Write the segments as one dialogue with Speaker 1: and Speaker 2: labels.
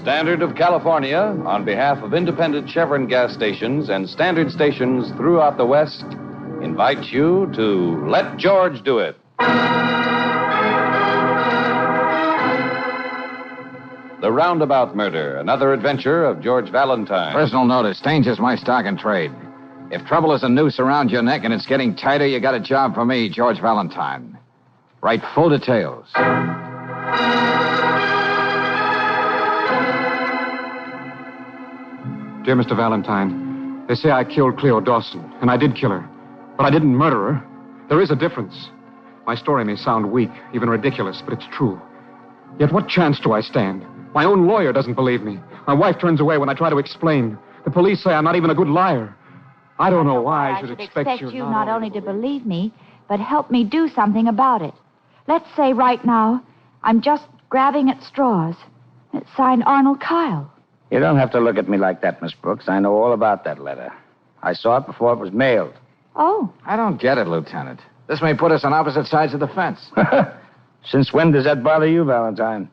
Speaker 1: Standard of California, on behalf of independent Chevron gas stations and Standard stations throughout the West, invites you to Let George Do It. The Roundabout Murder, another adventure of George Valentine.
Speaker 2: Personal notice, changes my stock and trade. If trouble is a noose around your neck and it's getting tighter, you got a job for me, George Valentine. Write full details.
Speaker 3: Dear Mr. Valentine, they say I killed Cleo Dawson, and I did kill her. But I didn't murder her. There is a difference. My story may sound weak, even ridiculous, but it's true. Yet what chance do I stand? My own lawyer doesn't believe me. My wife turns away when I try to explain. The police say I'm not even a good liar. I don't know why I should expect you
Speaker 4: not only to believe me, but help me do something about it. Let's say right now, I'm just grabbing at straws. It's signed Arnold Kyle.
Speaker 5: You don't have to look at me like that, Miss Brooks. I know all about that letter. I saw it before it was mailed.
Speaker 4: Oh.
Speaker 2: I don't get it, Lieutenant. This may put us on opposite sides of the fence.
Speaker 5: Since when does that bother you, Valentine?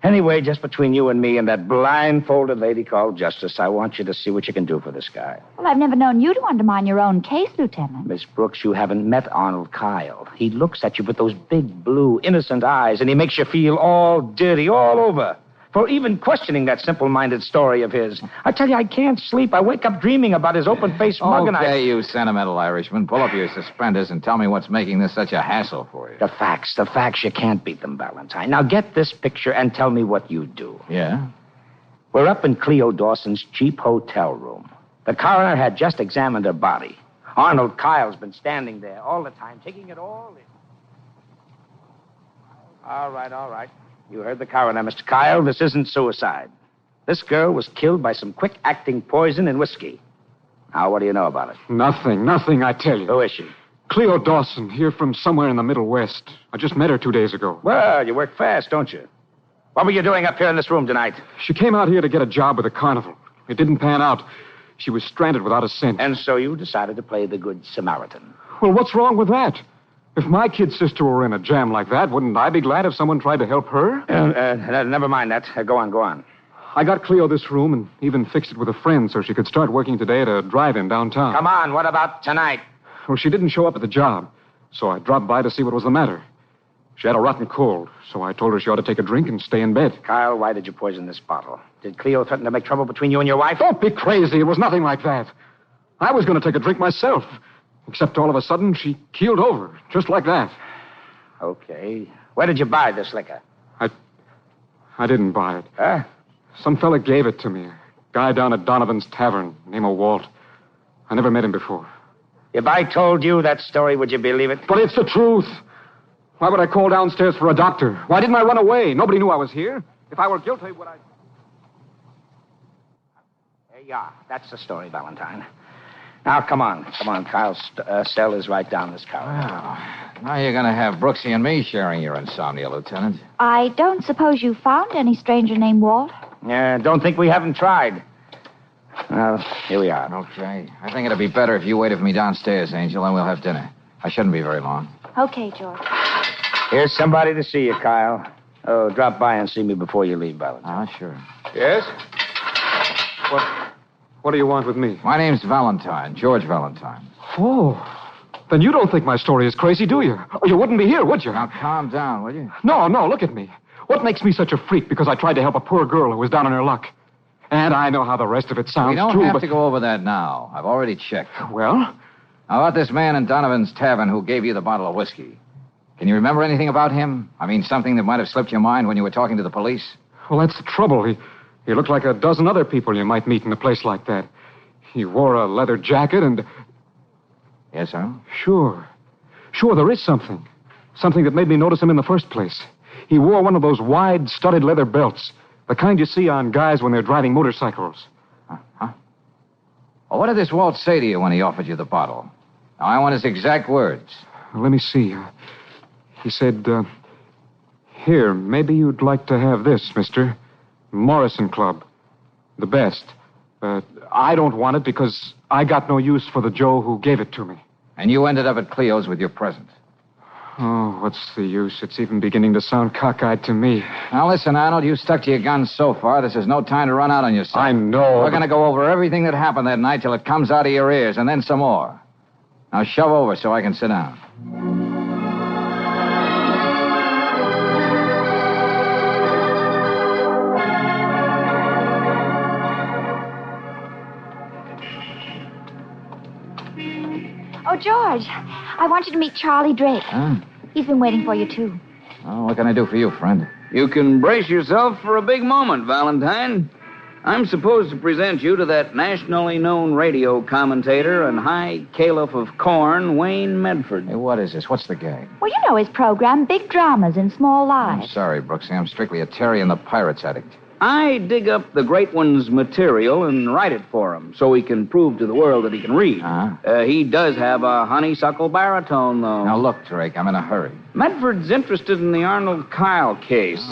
Speaker 5: Anyway, just between you and me and that blindfolded lady called Justice, I want you to see what you can do for this guy.
Speaker 4: Well, I've never known you to undermine your own case, Lieutenant.
Speaker 5: Miss Brooks, you haven't met Arnold Kyle. He looks at you with those big, blue, innocent eyes, and he makes you feel all dirty all over for even questioning that simple-minded story of his. I tell you, I can't sleep. I wake up dreaming about his open-faced mug, and
Speaker 2: Okay, you sentimental Irishman. Pull up your suspenders and tell me what's making this such a hassle for you.
Speaker 5: The facts, you can't beat them, Valentine. Now get this picture and tell me what you do.
Speaker 2: Yeah?
Speaker 5: We're up in Cleo Dawson's cheap hotel room. The coroner had just examined her body. Arnold Kyle's been standing there all the time, taking it all in. All right. You heard the coroner, Mr. Kyle. This isn't suicide. This girl was killed by some quick-acting poison in whiskey. Now, what do you know about it?
Speaker 3: Nothing, I tell you.
Speaker 5: Who is she?
Speaker 3: Cleo Dawson, here from somewhere in the Middle West. I just met her 2 days ago.
Speaker 5: Well, you work fast, don't you? What were you doing up here in this room tonight?
Speaker 3: She came out here to get a job with a carnival. It didn't pan out. She was stranded without a cent.
Speaker 5: And so you decided to play the Good Samaritan.
Speaker 3: Well, what's wrong with that? If my kid sister were in a jam like that, wouldn't I be glad if someone tried to help her?
Speaker 5: Never mind that. Go on.
Speaker 3: I got Cleo this room and even fixed it with a friend so she could start working today at a drive-in downtown.
Speaker 5: Come on, what about tonight?
Speaker 3: Well, she didn't show up at the job, so I dropped by to see what was the matter. She had a rotten cold, so I told her she ought to take a drink and stay in bed.
Speaker 5: Kyle, why did you poison this bottle? Did Cleo threaten to make trouble between you and your wife?
Speaker 3: Don't be crazy. It was nothing like that. I was going to take a drink myself. Except all of a sudden, she keeled over, just like that.
Speaker 5: Okay. Where did you buy this liquor?
Speaker 3: I didn't buy it.
Speaker 5: Huh?
Speaker 3: Some fella gave it to me. A guy down at Donovan's Tavern, name of Walt. I never met him before.
Speaker 5: If I told you that story, would you believe it?
Speaker 3: But it's the truth. Why would I call downstairs for a doctor? Why didn't I run away? Nobody knew I was here. If I were guilty, would I...
Speaker 5: There you are. That's the story, Valentine. Now, come on, Kyle. Cell is right down this corridor.
Speaker 2: Well, now you're going to have Brooksy and me sharing your insomnia, Lieutenant.
Speaker 4: I don't suppose you found any stranger named Walt?
Speaker 5: Don't think we haven't tried. Well, here we are.
Speaker 2: Okay. I think it'd be better if you waited for me downstairs, Angel, and we'll have dinner. I shouldn't be very long.
Speaker 4: Okay, George.
Speaker 5: Here's somebody to see you, Kyle. Oh, drop by and see me before you leave, Valentine.
Speaker 2: Sure.
Speaker 3: Yes? What do you want with me?
Speaker 2: My name's Valentine, George Valentine.
Speaker 3: Oh, then you don't think my story is crazy, do you? Or you wouldn't be here, would you?
Speaker 2: Now, calm down, will you?
Speaker 3: No, look at me. What makes me such a freak because I tried to help a poor girl who was down on her luck? And I know how the rest of it sounds,
Speaker 2: We don't
Speaker 3: too,
Speaker 2: have to go over that now. I've already checked.
Speaker 3: Well?
Speaker 2: How about this man in Donovan's Tavern who gave you the bottle of whiskey? Can you remember anything about him? I mean, something that might have slipped your mind when you were talking to the police?
Speaker 3: Well, that's the trouble. He looked like a dozen other people you might meet in a place like that. He wore a leather jacket and...
Speaker 2: Yes, sir?
Speaker 3: Sure, there is something. Something that made me notice him in the first place. He wore one of those wide, studded leather belts. The kind you see on guys when they're driving motorcycles.
Speaker 2: Huh? Well, what did this Walt say to you when he offered you the bottle? Now, I want his exact words.
Speaker 3: Well, let me see. He said, here, maybe you'd like to have this, mister. Morrison Club. The best. I don't want it because I got no use for the Joe who gave it to me.
Speaker 2: And you ended up at Cleo's with your present.
Speaker 3: Oh, what's the use? It's even beginning to sound cockeyed to me.
Speaker 2: Now, listen, Arnold, you stuck to your guns so far. This is no time to run out on yourself.
Speaker 3: I know.
Speaker 2: We're going to go over everything that happened that night till it comes out of your ears, and then some more. Now, shove over so I can sit down.
Speaker 4: Oh, George, I want you to meet Charlie Drake.
Speaker 2: Huh?
Speaker 4: He's been waiting for you, too.
Speaker 2: Oh, what can I do for you, friend?
Speaker 6: You can brace yourself for a big moment, Valentine. I'm supposed to present you to that nationally known radio commentator and high caliph of corn, Wayne Medford.
Speaker 2: Hey, what is this? What's the gag?
Speaker 4: Well, you know his program, Big Dramas in Small
Speaker 2: I'm
Speaker 4: Lives.
Speaker 2: sorry, Brooksy. I'm strictly a Terry and the Pirates addict.
Speaker 6: I dig up the great one's material and write it for him so he can prove to the world that he can read.
Speaker 2: Uh-huh.
Speaker 6: He does have a honeysuckle baritone, though.
Speaker 2: Now, look, Drake, I'm in a hurry.
Speaker 6: Medford's interested in the Arnold Kyle case.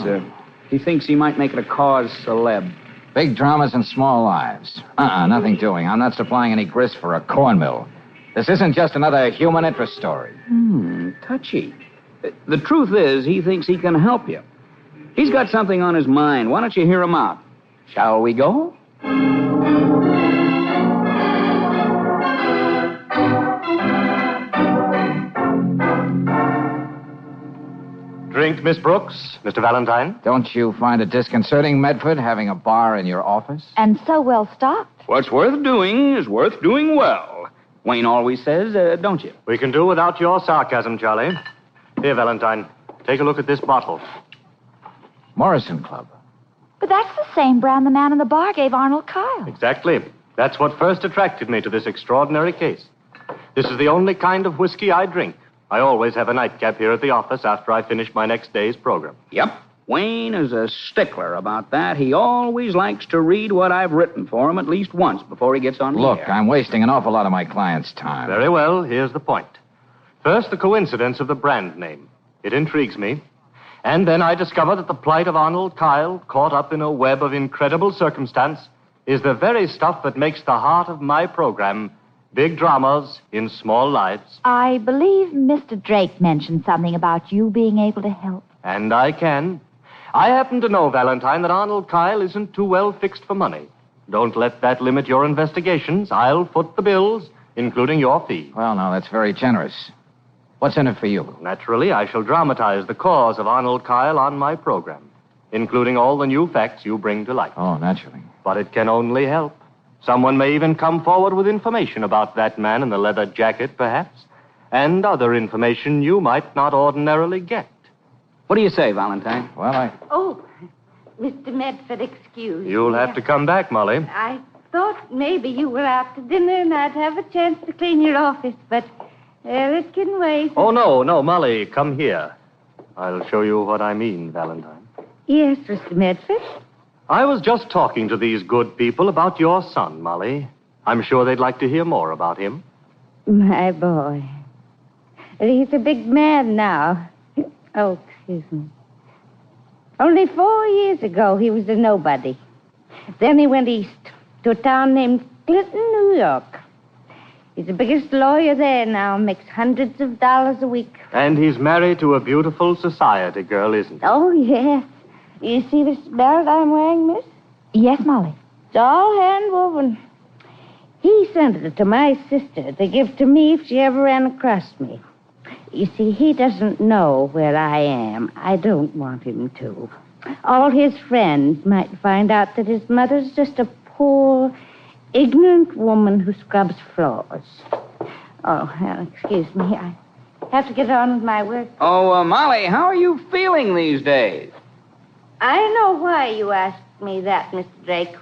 Speaker 6: He thinks he might make it a cause celeb.
Speaker 2: Big dramas and small lives. Nothing doing. I'm not supplying any grist for a corn mill. This isn't just another human interest story.
Speaker 6: Touchy. The truth is, he thinks he can help you. He's got something on his mind. Why don't you hear him out? Shall we go?
Speaker 7: Drink, Miss Brooks, Mr. Valentine.
Speaker 2: Don't you find it disconcerting, Medford, having a bar in your office?
Speaker 4: And so well stocked.
Speaker 6: What's worth doing is worth doing well. Wayne always says, don't you?
Speaker 7: We can do without your sarcasm, Charlie. Here, Valentine, take a look at this bottle.
Speaker 2: Morrison Club.
Speaker 4: But that's the same brand the man in the bar gave Arnold Kyle.
Speaker 7: Exactly. That's what first attracted me to this extraordinary case. This is the only kind of whiskey I drink. I always have a nightcap here at the office after I finish my next day's program.
Speaker 6: Yep. Wayne is a stickler about that. He always likes to read what I've written for him at least once before he gets on the
Speaker 2: Look,
Speaker 6: air.
Speaker 2: I'm wasting an awful lot of my clients' time.
Speaker 7: Very well, here's the point. First, the coincidence of the brand name. It intrigues me. And then I discover that the plight of Arnold Kyle, caught up in a web of incredible circumstance, is the very stuff that makes the heart of my program, Big Dramas in Small Lives.
Speaker 4: I believe Mr. Drake mentioned something about you being able to help.
Speaker 7: And I can. I happen to know, Valentine, that Arnold Kyle isn't too well fixed for money. Don't let that limit your investigations. I'll foot the bills, including your fee.
Speaker 2: Well, now, that's very generous. What's in it for you?
Speaker 7: Naturally, I shall dramatize the cause of Arnold Kyle on my program, including all the new facts you bring to light.
Speaker 2: Oh, naturally.
Speaker 7: But it can only help. Someone may even come forward with information about that man in the leather jacket, perhaps, and other information you might not ordinarily get.
Speaker 6: What do you say, Valentine?
Speaker 2: Well,
Speaker 8: Oh, Mr. Medford, excuse me.
Speaker 7: You'll have to come back, Molly.
Speaker 8: I thought maybe you were out to dinner and I'd have a chance to clean your office, but it can wait.
Speaker 7: Oh, no, Molly, come here. I'll show you what I mean, Valentine.
Speaker 8: Yes, Mr. Medford.
Speaker 7: I was just talking to these good people about your son, Molly. I'm sure they'd like to hear more about him.
Speaker 8: My boy. He's a big man now. Oh, excuse me. Only 4 years ago, he was a nobody. Then he went east to a town named Clinton, New York. He's the biggest lawyer there now, makes hundreds of dollars a week.
Speaker 7: And he's married to a beautiful society girl, isn't he?
Speaker 8: Oh, yes. You see this belt I'm wearing, miss?
Speaker 4: Yes, Molly.
Speaker 8: It's all hand-woven. He sent it to my sister to give to me if she ever ran across me. You see, he doesn't know where I am. I don't want him to. All his friends might find out that his mother's just a poor, ignorant woman who scrubs floors. Oh, well, excuse me. I have to get on with my work.
Speaker 6: Oh, Molly, how are you feeling these days?
Speaker 8: I know why you asked me that, Mr. Drake.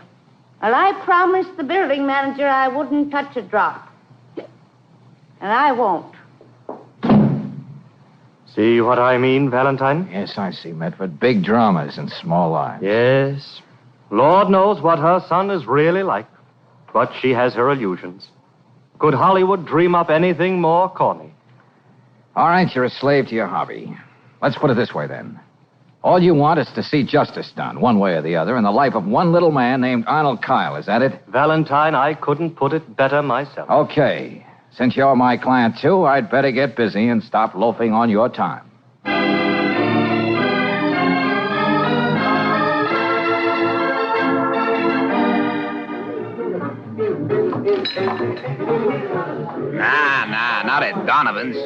Speaker 8: Well, I promised the building manager I wouldn't touch a drop. And I won't.
Speaker 7: See what I mean, Valentine?
Speaker 2: yes, I see, Medford. Big dramas and small lives.
Speaker 7: Yes. Lord knows what her son is really like. But she has her illusions. Could Hollywood dream up anything more corny?
Speaker 2: All right, you're a slave to your hobby. Let's put it this way, then. All you want is to see justice done, one way or the other, in the life of one little man named Arnold Kyle. Is that it?
Speaker 7: Valentine, I couldn't put it better myself.
Speaker 2: Okay. Since you're my client, too, I'd better get busy and stop loafing on your time.
Speaker 9: Nah, not at Donovan's.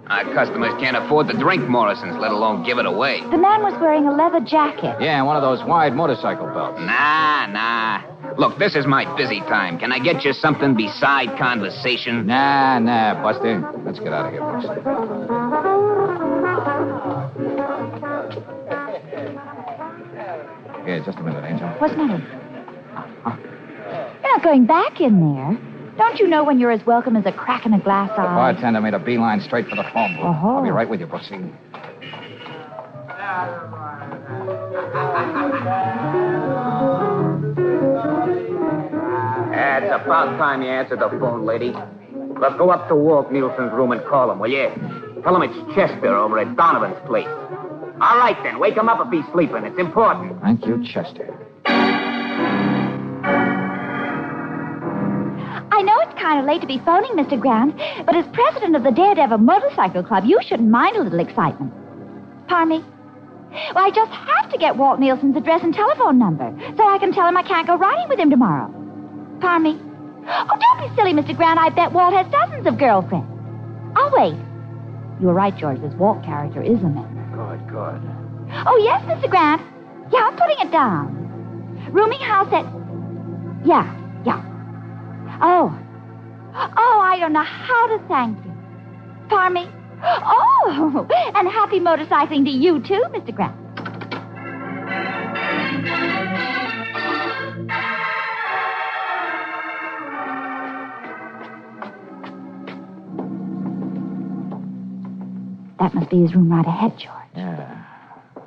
Speaker 9: Our customers can't afford to drink Morrison's, let alone give it away.
Speaker 4: The man was wearing a leather jacket.
Speaker 2: Yeah, and one of those wide motorcycle belts.
Speaker 9: Nah. Look, this is my busy time. Can I get you something beside conversation?
Speaker 2: Nah, Buster. Let's get out of here, Brooks. Here, just a minute, Angel.
Speaker 4: What's the matter? You're not going back in there. Don't you know when you're as welcome as a crack in a glass eye?
Speaker 2: The bartender made a beeline straight for the phone booth.
Speaker 4: Oh.
Speaker 2: I'll be right with you, Brooksy.
Speaker 5: It's about time you answered the phone, lady. Look, go up to Walt Nielsen's room and call him, will you? Tell him it's Chester over at Donovan's place. All right, then. Wake him up if he's sleeping. It's important.
Speaker 2: Thank you, Chester.
Speaker 4: I know it's kind of late to be phoning, Mr. Grant, but as president of the Daredevil Motorcycle Club, you shouldn't mind a little excitement. Pardon me? Well, I just have to get Walt Nielsen's address and telephone number so I can tell him I can't go riding with him tomorrow. Pardon me? Oh, don't be silly, Mr. Grant. I bet Walt has dozens of girlfriends. I'll wait. You were right, George. This Walt character is a man.
Speaker 5: Good.
Speaker 4: Oh, yes, Mr. Grant. Yeah, I'm putting it down. Rooming house at... Yeah. Oh, I don't know how to thank you. Pardon me? Oh, and happy motorcycling to you, too, Mr. Grant. That must be his room right ahead, George.
Speaker 2: Yeah.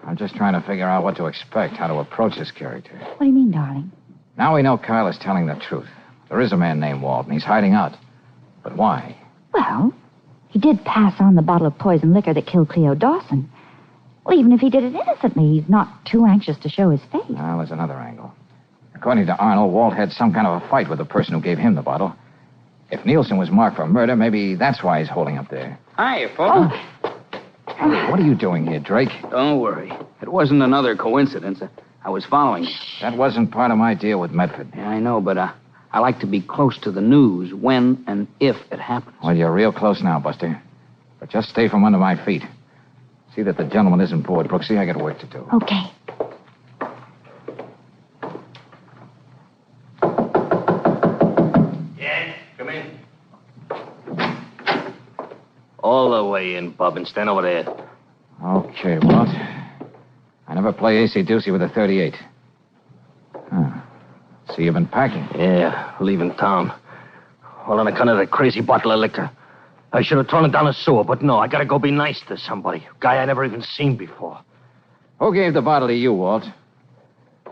Speaker 2: I'm just trying to figure out what to expect, how to approach this character.
Speaker 4: What do you mean, darling?
Speaker 2: Now we know Kyle is telling the truth. There is a man named Walt, and he's hiding out. But why?
Speaker 4: Well, he did pass on the bottle of poison liquor that killed Cleo Dawson. Well, even if he did it innocently, he's not too anxious to show his face.
Speaker 2: Well, there's another angle. According to Arnold, Walt had some kind of a fight with the person who gave him the bottle. If Nielsen was marked for murder, maybe that's why he's holding up there.
Speaker 6: Hiya, folks.
Speaker 2: Hey, what are you doing here, Drake?
Speaker 6: Don't worry. It wasn't another coincidence. I was following you.
Speaker 2: That wasn't part of my deal with Medford.
Speaker 6: Yeah, I know, but I like to be close to the news when and if it happens.
Speaker 2: Well, you're real close now, Buster. But just stay from under my feet. See that the gentleman isn't bored, Brooksy. I got work to do.
Speaker 4: Okay.
Speaker 7: Yes, come in.
Speaker 5: All the way in, Bub, and stand over there.
Speaker 2: Okay, Walt. I never play AC-doocy with a .38. Huh. So you've been packing.
Speaker 5: Yeah, leaving town. All on account of that crazy bottle of liquor. I should have thrown it down the sewer, but no, I gotta go be nice to somebody. A guy I never even seen before.
Speaker 2: Who gave the bottle to you, Walt?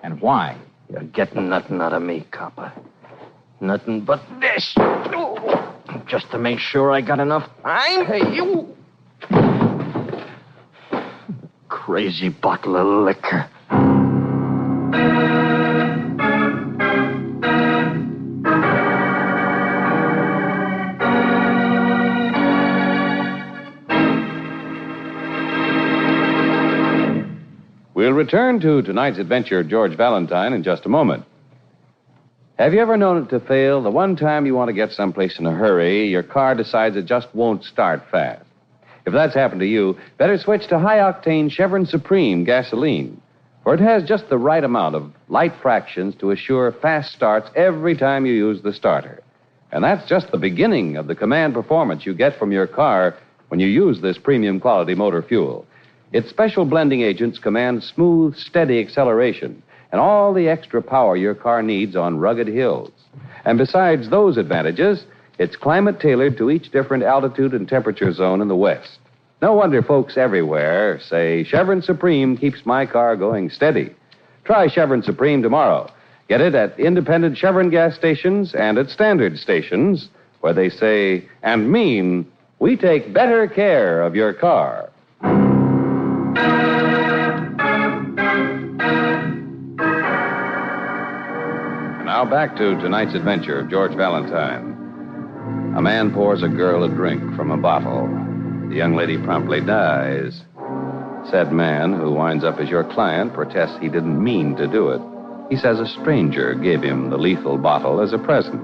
Speaker 2: And why?
Speaker 5: You're getting nothing out of me, copper. Nothing but this. Just to make sure I got enough time. Hey, you. Crazy bottle of liquor.
Speaker 1: We'll return to tonight's adventure of George Valentine in just a moment. Have you ever known it to fail? The one time you want to get someplace in a hurry, your car decides it just won't start fast. If that's happened to you, better switch to high-octane Chevron Supreme gasoline, for it has just the right amount of light fractions to assure fast starts every time you use the starter. And that's just the beginning of the command performance you get from your car when you use this premium quality motor fuel. Its special blending agents command smooth, steady acceleration and all the extra power your car needs on rugged hills. And besides those advantages, it's climate-tailored to each different altitude and temperature zone in the West. No wonder folks everywhere say Chevron Supreme keeps my car going steady. Try Chevron Supreme tomorrow. Get it at independent Chevron gas stations and at standard stations where they say and mean, we take better care of your car. Now back to tonight's adventure of George Valentine. A man pours a girl a drink from a bottle. The young lady promptly dies. Said man, who winds up as your client, protests he didn't mean to do it. He says a stranger gave him the lethal bottle as a present.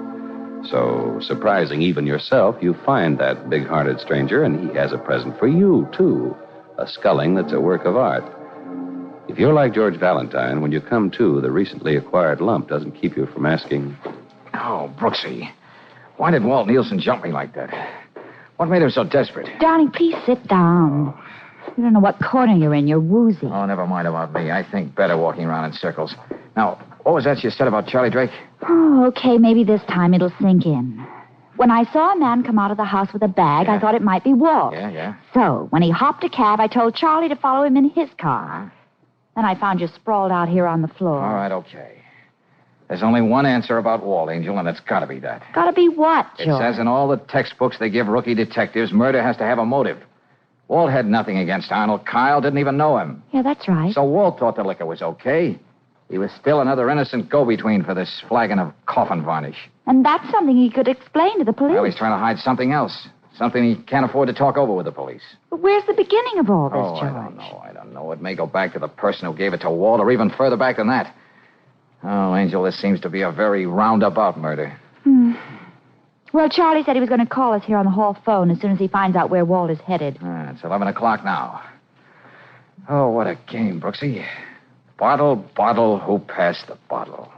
Speaker 1: So, surprising even yourself, you find that big-hearted stranger, and he has a present for you, too. A sculling that's a work of art. If you're like George Valentine, when you come to, the recently acquired lump doesn't keep you from asking...
Speaker 2: Oh, Brooksy. Why did Walt Nielsen jump me like that? What made him so desperate?
Speaker 4: Darling, please sit down. You don't know what corner you're in. You're woozy.
Speaker 2: Oh, never mind about me. I think better walking around in circles. Now, what was that you said about Charlie Drake?
Speaker 4: Oh, okay, maybe this time it'll sink in. When I saw a man come out of the house with a bag,
Speaker 2: Yeah.
Speaker 4: I thought it might be Walt.
Speaker 2: Yeah.
Speaker 4: So, when he hopped a cab, I told Charlie to follow him in his car. Then I found you sprawled out here on the floor.
Speaker 2: All right, okay. There's only one answer about Walt, Angel, and it's got to be that.
Speaker 4: Gotta be what,
Speaker 2: It
Speaker 4: George?
Speaker 2: says in all the textbooks they give rookie detectives, murder has to have a motive. Walt had nothing against Arnold. Kyle didn't even know him.
Speaker 4: Yeah, that's right.
Speaker 2: So Walt thought the liquor was okay. He was still another innocent go-between for this flagon of coffin varnish.
Speaker 4: And that's something he could explain to the police.
Speaker 2: Well, he's trying to hide something else. Something he can't afford to talk over with the police.
Speaker 4: But where's the beginning of all this,
Speaker 2: Oh,
Speaker 4: George?
Speaker 2: I don't know. It may go back to the person who gave it to Walt, or even further back than that. Oh, Angel, this seems to be a very roundabout murder.
Speaker 4: Well, Charlie said he was going to call us here on the hall phone as soon as he finds out where Walt is headed.
Speaker 2: It's 11 o'clock now. Oh, what a game, Brooksy. Bottle, who passed the bottle?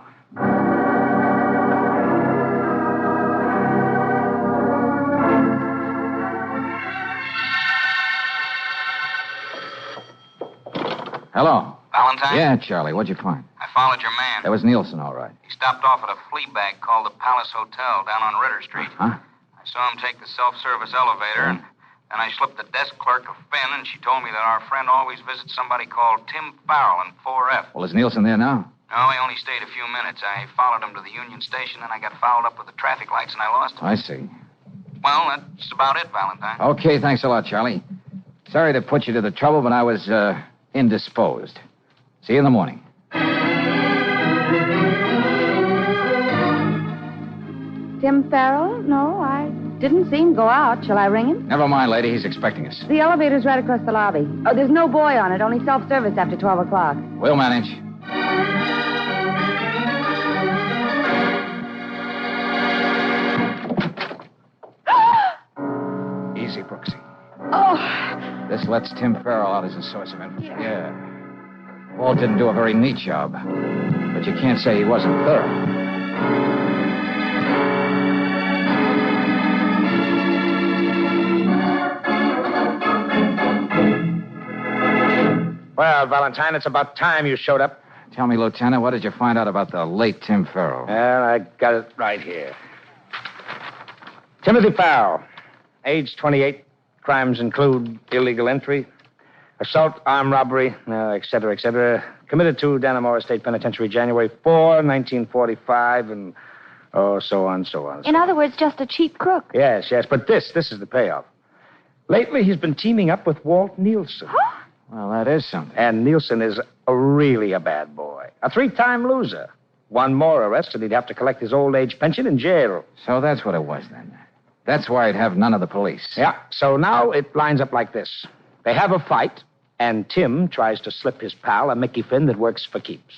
Speaker 2: Hello.
Speaker 9: Valentine?
Speaker 2: Yeah, Charlie, what'd you find?
Speaker 9: I followed your man.
Speaker 2: That was Nielsen, all right.
Speaker 9: He stopped off at a flea bag called the Palace Hotel down on Ritter Street.
Speaker 2: Huh?
Speaker 9: I saw him take the self-service elevator, and then I slipped the desk clerk a fin, and she told me that our friend always visits somebody called Tim Farrell in 4F.
Speaker 2: Well, is Nielsen there now?
Speaker 9: No, he only stayed a few minutes. I followed him to the Union Station, and I got fouled up with the traffic lights, and I lost him.
Speaker 2: I see.
Speaker 9: Well, that's about it, Valentine.
Speaker 2: Okay, thanks a lot, Charlie. Sorry to put you to the trouble, but I was, indisposed. See you in the morning.
Speaker 8: Tim Farrell? No, I didn't see him go out. Shall I ring him?
Speaker 2: Never mind, lady. He's expecting us.
Speaker 8: The elevator's right across the lobby. Oh, there's no boy on it. Only self-service after 12 o'clock.
Speaker 2: We'll manage. Easy, Brooksy.
Speaker 8: Oh!
Speaker 2: This lets Tim Farrell out as a source of information. Yeah. Walt didn't do a very neat job, but you can't say he wasn't thorough.
Speaker 5: Well, Valentine, it's about time you showed up.
Speaker 2: Tell me, Lieutenant, what did you find out about the late Tim Farrell?
Speaker 5: Well, I got it right here. Timothy Farrell, age 28. Crimes include illegal entry, assault, armed robbery, et cetera, et cetera. Committed to Dannemora State Penitentiary January 4, 1945, and so on, so on.
Speaker 4: In other words, just a cheap crook.
Speaker 5: Yes, but this is the payoff. Lately, he's been teaming up with Walt Nielsen.
Speaker 2: Well, that is something.
Speaker 5: And Nielsen is really a bad boy. A 3-time loser. One more arrest, and he'd have to collect his old age pension in jail.
Speaker 2: So that's what it was, then. That's why he'd have none of the police.
Speaker 5: Yeah, so now it lines up like this. They have a fight, and Tim tries to slip his pal a Mickey Finn that works for keeps.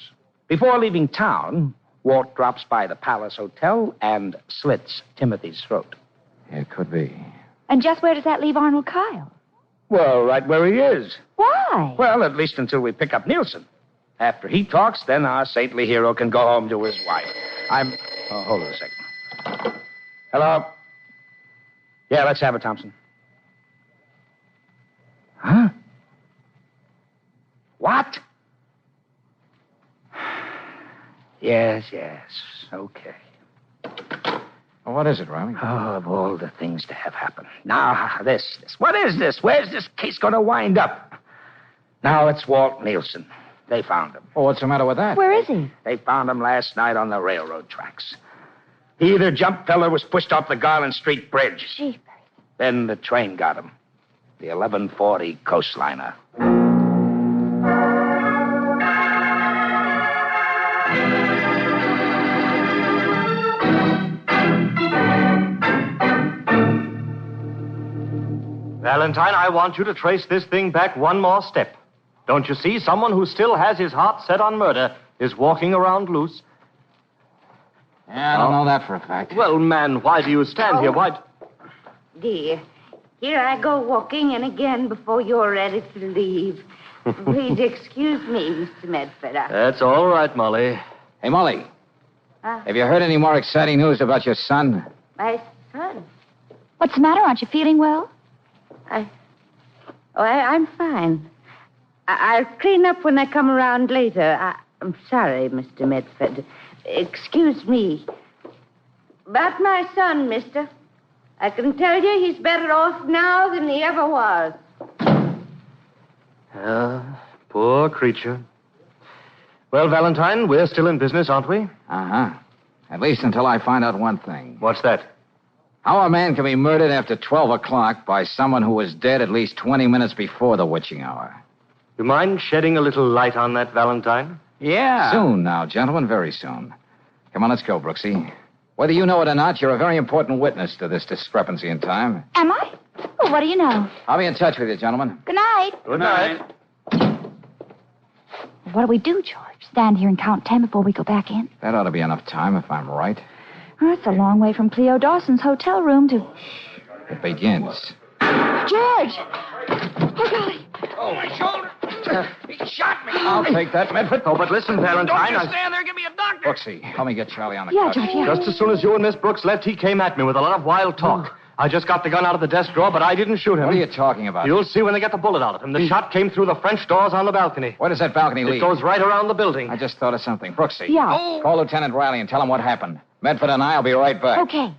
Speaker 5: Before leaving town, Walt drops by the Palace Hotel and slits Timothy's throat.
Speaker 2: It could be.
Speaker 4: And just where does that leave Arnold Kyle?
Speaker 5: Well, right where he is.
Speaker 4: Why?
Speaker 5: Well, at least until we pick up Nielsen. After he talks, then our saintly hero can go home to his wife. Oh, hold on a second. Hello? Yeah, let's have it, Thompson. Huh? What? Yes, okay.
Speaker 2: Well, what is it, Riley?
Speaker 5: Oh, of all the things to have happen. Now, this. What is this? Where's this case going to wind up? Now, it's Walt Nielsen. They found him.
Speaker 2: Well, what's the matter with that?
Speaker 4: Where is he?
Speaker 5: They found him last night on the railroad tracks. He either jumped or was pushed off the Garland Street Bridge.
Speaker 4: Jeepers.
Speaker 5: Then the train got him. The 1140 coastliner.
Speaker 7: Valentine, I want you to trace this thing back one more step. Don't you see? Someone who still has his heart set on murder is walking around loose.
Speaker 2: Yeah, I don't know that for a fact.
Speaker 7: Well, man, why do you stand here? Why...
Speaker 8: Dear, here I go walking in again before you're ready to leave. Please excuse me, Mr. Medford.
Speaker 7: That's all right, Molly.
Speaker 2: Hey, Molly. Have you heard any more exciting news about your son?
Speaker 8: My son?
Speaker 4: What's the matter? Aren't you feeling well?
Speaker 8: I'm fine. I'll clean up when I come around later. I'm sorry, Mr. Medford. Excuse me. About my son, mister. I can tell you he's better off now than he ever was.
Speaker 7: Poor creature. Well, Valentine, we're still in business, aren't we?
Speaker 2: Uh-huh. At least until I find out one thing.
Speaker 7: What's that?
Speaker 2: How a man can be murdered after 12 o'clock by someone who was dead at least 20 minutes before the witching hour.
Speaker 7: You mind shedding a little light on that, Valentine?
Speaker 2: Yeah. Soon now, gentlemen, very soon. Come on, let's go, Brooksy. Whether you know it or not, you're a very important witness to this discrepancy in time.
Speaker 4: Am I? Well, what do you know?
Speaker 2: I'll be in touch with you, gentlemen.
Speaker 4: Good night.
Speaker 7: Good night.
Speaker 4: What do we do, George? Stand here and count 10 before we go back in?
Speaker 2: That ought to be enough time, if I'm right.
Speaker 4: Oh, it's a long way from Cleo Dawson's hotel room to...
Speaker 2: It begins.
Speaker 4: George! Oh, golly.
Speaker 9: Oh, my shoulder. He shot me.
Speaker 2: I'll take that, Medford.
Speaker 7: Oh, but listen, Valentine.
Speaker 9: Don't you stand there. Give me a doctor.
Speaker 2: Brooksy, help me get Charlie on the
Speaker 4: Yeah,
Speaker 2: couch.
Speaker 4: George, yeah.
Speaker 7: Just as soon as you and Miss Brooks left, he came at me with a lot of wild talk. I just got the gun out of the desk drawer, but I didn't shoot him.
Speaker 2: What are you talking about?
Speaker 7: You'll see when they get the bullet out of him. The shot came through the French doors on the balcony.
Speaker 2: Where does that balcony lead?
Speaker 7: It goes right around the building.
Speaker 2: I just thought of something. Brooksy.
Speaker 4: Yeah.
Speaker 2: Call Lieutenant Riley and tell him what happened. Medford and I'll be right back.
Speaker 4: Okay.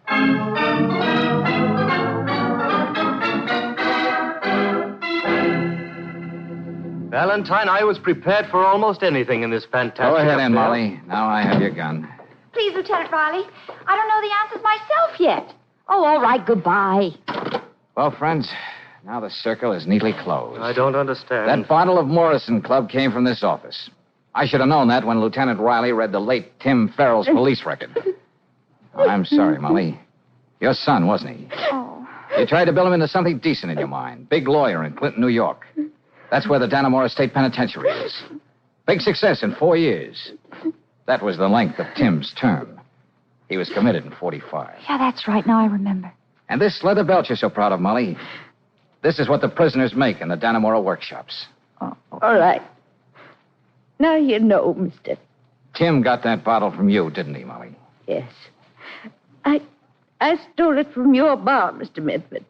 Speaker 7: Valentine, I was prepared for almost anything in this fantastic
Speaker 2: Go ahead,
Speaker 7: affair.
Speaker 2: Aunt Molly. Now I have your gun.
Speaker 4: Please, Lieutenant Riley. I don't know the answers myself yet. Oh, all right. Goodbye.
Speaker 2: Well, friends, now the circle is neatly closed.
Speaker 7: I don't understand.
Speaker 2: That bottle of Morrison Club came from this office. I should have known that when Lieutenant Riley read the late Tim Farrell's police record. I'm sorry, Molly. Your son, wasn't he?
Speaker 4: Oh.
Speaker 2: You tried to build him into something decent in your mind. Big lawyer in Clinton, New York. That's where the Dannemora State Penitentiary is. Big success in 4 years. That was the length of Tim's term. He was committed in 45.
Speaker 4: Yeah, that's right. Now I remember.
Speaker 2: And this leather belt you're so proud of, Molly, this is what the prisoners make in the Dannemora workshops.
Speaker 8: Oh, all right. Now you know, mister.
Speaker 2: Tim got that bottle from you, didn't he, Molly?
Speaker 8: Yes. I stole it from your bar, Mr. Medford.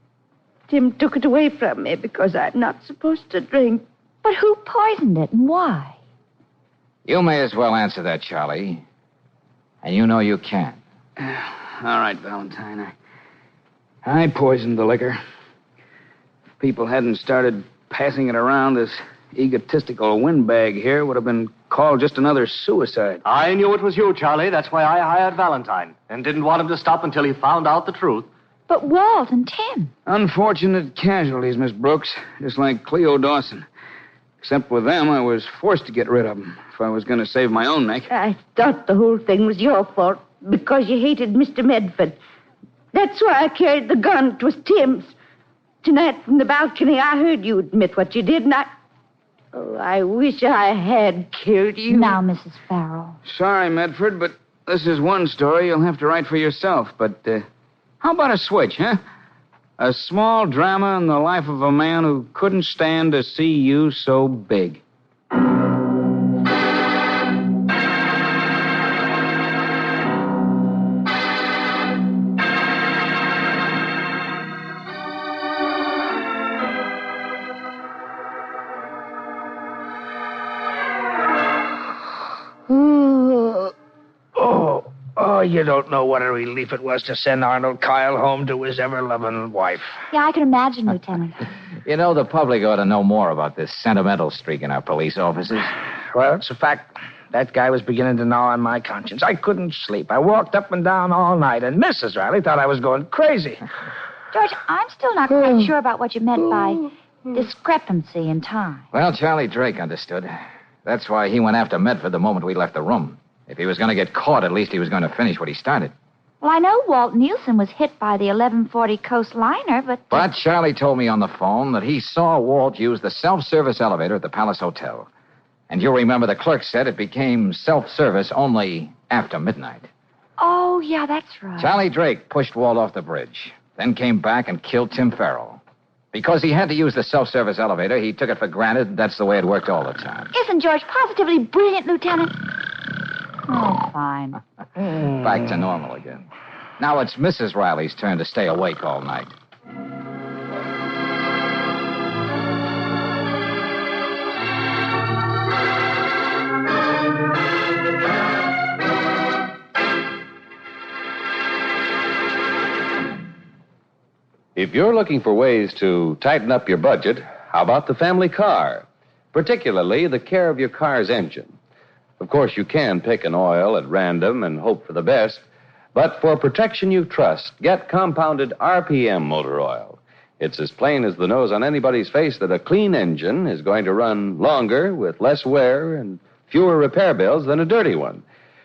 Speaker 8: Tim took it away from me because I'm not supposed to drink.
Speaker 4: But who poisoned it and why?
Speaker 2: You may as well answer that, Charlie. And you know you can.
Speaker 6: All right, Valentine. I poisoned the liquor. If people hadn't started passing it around, this egotistical windbag here would have been called just another suicide.
Speaker 7: I knew it was you, Charlie. That's why I hired Valentine. And didn't want him to stop until he found out the truth.
Speaker 4: But Walt and Tim.
Speaker 6: Unfortunate casualties, Miss Brooks. Just like Cleo Dawson. Except with them, I was forced to get rid of them if I was going to save my own neck.
Speaker 8: I thought the whole thing was your fault because you hated Mr. Medford. That's why I carried the gun. It was Tim's. Tonight from the balcony, I heard you admit what you did, and I wish I had killed you.
Speaker 4: Now, Mrs. Farrell.
Speaker 6: Sorry, Medford, but this is one story you'll have to write for yourself. But how about a switch, huh? A small drama in the life of a man who couldn't stand to see you so big.
Speaker 5: Oh, you don't know what a relief it was to send Arnold Kyle home to his ever-loving wife.
Speaker 4: Yeah, I can imagine, Lieutenant.
Speaker 2: You know, the public ought to know more about this sentimental streak in our police officers.
Speaker 5: Well, it's a fact. That guy was beginning to gnaw on my conscience. I couldn't sleep. I walked up and down all night, and Mrs. Riley thought I was going crazy.
Speaker 4: George, I'm still not quite sure about what you meant by discrepancy in time.
Speaker 2: Well, Charlie Drake understood. That's why he went after Medford the moment we left the room. If he was going to get caught, at least he was going to finish what he started.
Speaker 4: Well, I know Walt Nielsen was hit by the 1140 coastliner, but...
Speaker 2: But Charlie told me on the phone that he saw Walt use the self-service elevator at the Palace Hotel. And you'll remember the clerk said it became self-service only after midnight.
Speaker 4: Oh, yeah, that's right.
Speaker 2: Charlie Drake pushed Walt off the bridge, then came back and killed Tim Farrell. Because he had to use the self-service elevator, he took it for granted that's the way it worked all the time.
Speaker 4: Isn't George positively brilliant, Lieutenant? Oh, fine.
Speaker 2: Back to normal again. Now it's Mrs. Riley's turn to stay awake all night.
Speaker 1: If you're looking for ways to tighten up your budget, how about the family car? Particularly the care of your car's engine. Of course, you can pick an oil at random and hope for the best, but for protection you trust, get compounded RPM motor oil. It's as plain as the nose on anybody's face that a clean engine is going to run longer with less wear and fewer repair bills than a dirty one.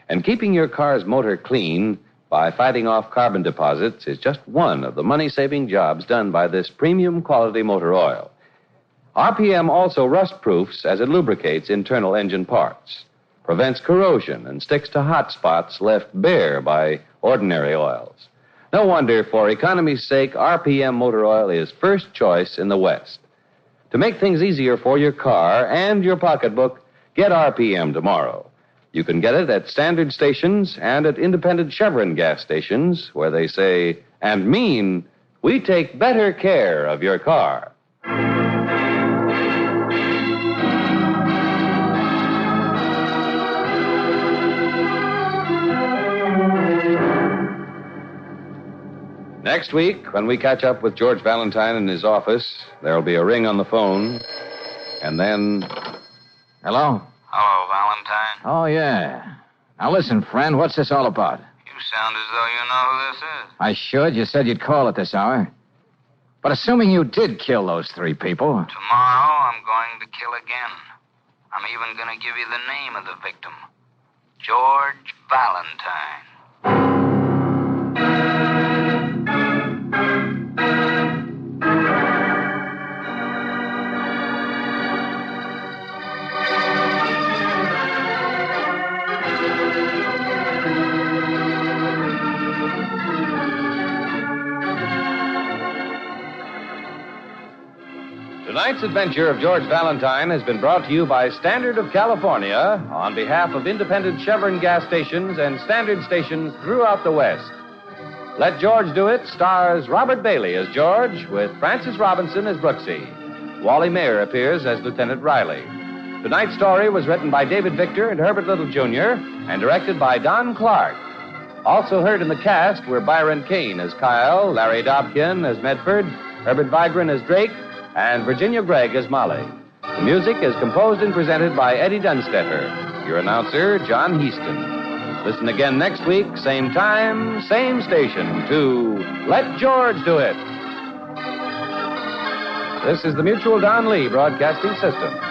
Speaker 1: And keeping your car's motor clean by fighting off carbon deposits is just one of the money-saving jobs done by this premium quality motor oil. RPM also rust-proofs as it lubricates internal engine parts, prevents corrosion, and sticks to hot spots left bare by ordinary oils. No wonder, for economy's sake, RPM motor oil is first choice in the West. To make things easier for your car and your pocketbook, get RPM tomorrow. You can get it at standard stations and at independent Chevron gas stations where they say and mean, we take better care of your car. Next week, when we catch up with George Valentine in his office, there'll be a ring on the phone, and then...
Speaker 2: Hello?
Speaker 9: Hello, Valentine.
Speaker 2: Oh, yeah. Now listen, friend, what's this all about?
Speaker 9: You sound as though you know who this is.
Speaker 2: I should. You said you'd call at this hour. But assuming you did kill those 3 people...
Speaker 9: Tomorrow, I'm going to kill again. I'm even going to give you the name of the victim. George Valentine.
Speaker 1: Tonight's adventure of George Valentine has been brought to you by Standard of California on behalf of independent Chevron gas stations and standard stations throughout the West. Let George Do It stars Robert Bailey as George with Francis Robinson as Brooksy. Wally Mayer appears as Lieutenant Riley. Tonight's story was written by David Victor and Herbert Little, Jr. and directed by Don Clark. Also heard in the cast were Byron Kane as Kyle, Larry Dobkin as Medford, Herbert Vigran as Drake, and Virginia Gregg as Molly. The music is composed and presented by Eddie Dunstetter. Your announcer, John Heaston. Listen again next week, same time, same station, to Let George Do It. This is the Mutual Don Lee Broadcasting System.